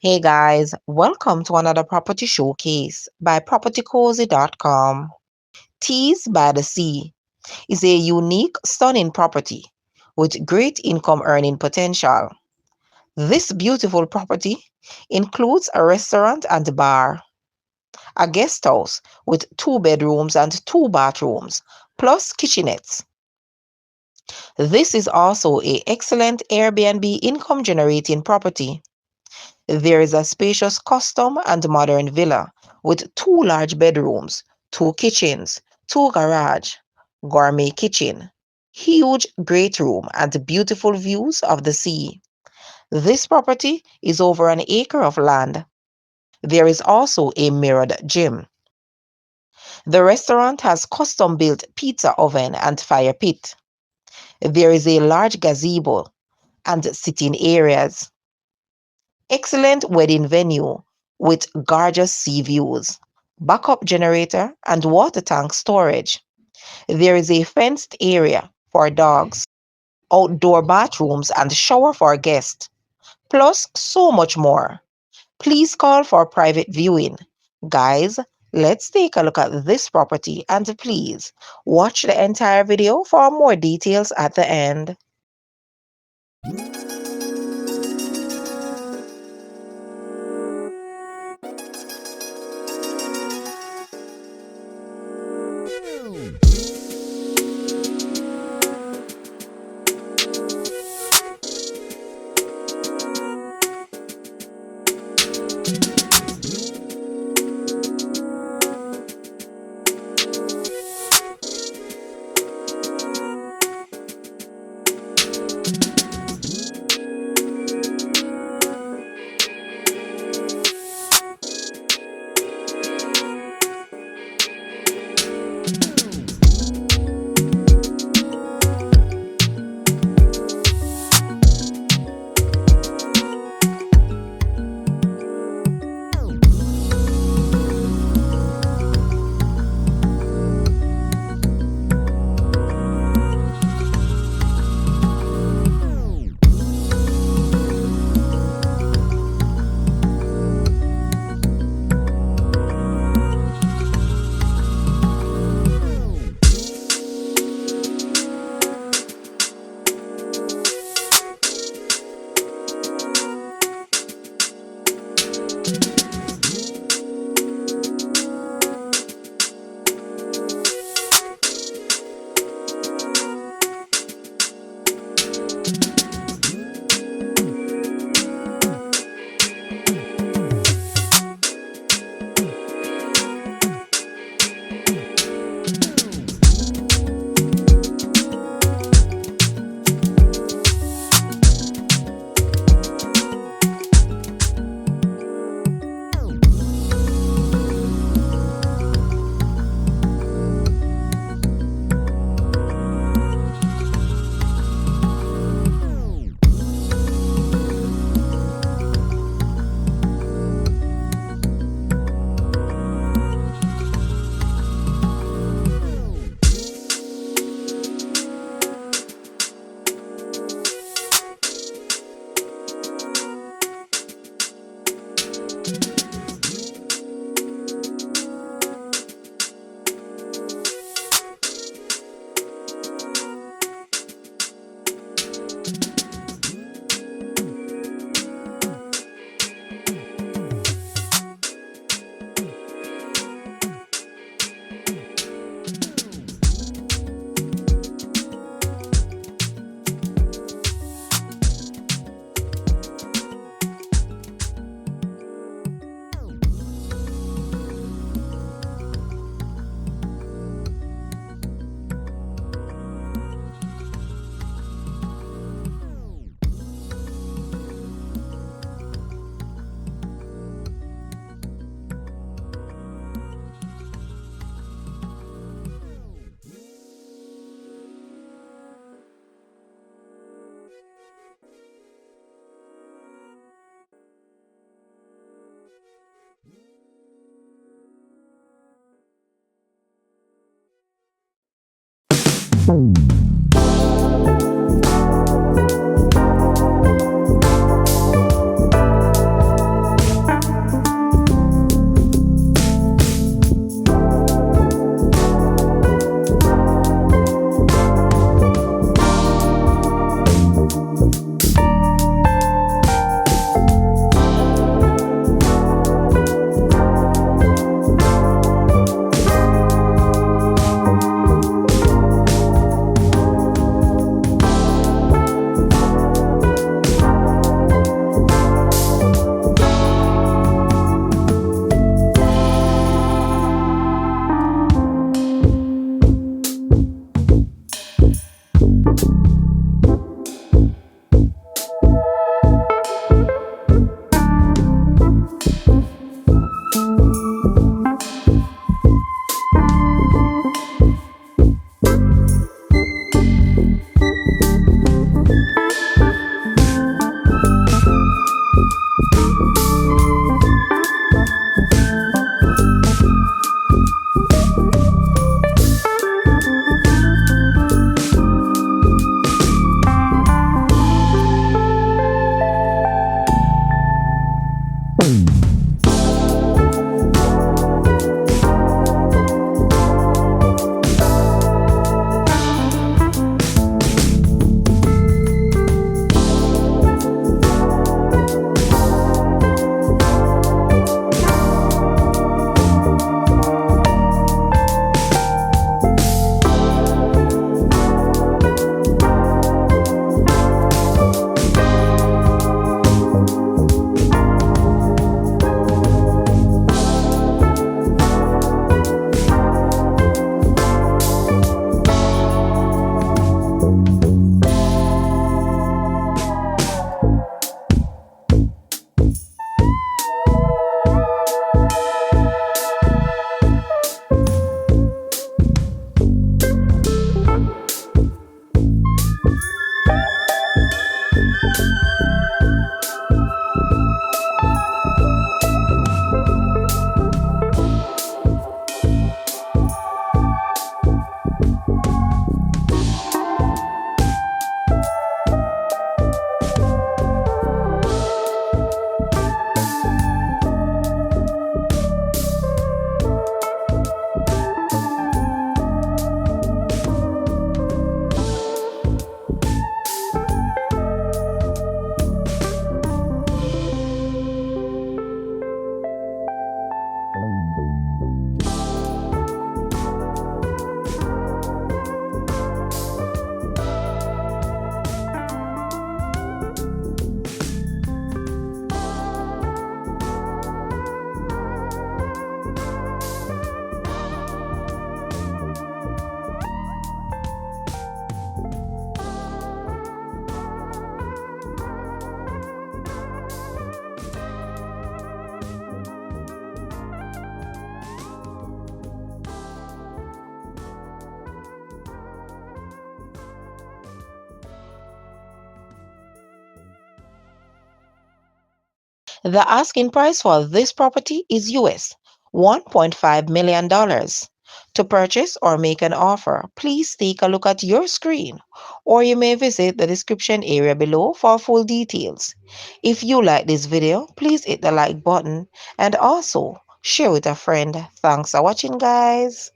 Hey guys, welcome to another property showcase by propertycozy.com. Teas by the Sea is a unique, stunning property with great income earning potential. This beautiful property includes a restaurant and bar, a guest house with two bedrooms and two bathrooms, plus kitchenettes. This is also a excellent Airbnb income generating property. There is a spacious custom and modern villa with two large bedrooms, two kitchens, two garage, gourmet kitchen, huge great room and beautiful views of the sea. This property is over an acre of land. There is also a mirrored gym. The restaurant has custom built pizza oven and fire pit. There is a large gazebo and sitting areas. Excellent wedding venue with gorgeous sea views, backup generator, and water tank storage. There is a fenced area for dogs, outdoor bathrooms, and shower for guests, plus so much more. Please call for private viewing. Guys, let's take a look at this property and please watch the entire video for more details at the end. The asking price for this property is US $1.5 million. To purchase or make an offer, please take a look at your screen, or you may visit the description area below for full details. If you like this video, please hit the like button and also share with a friend. Thanks for watching, guys.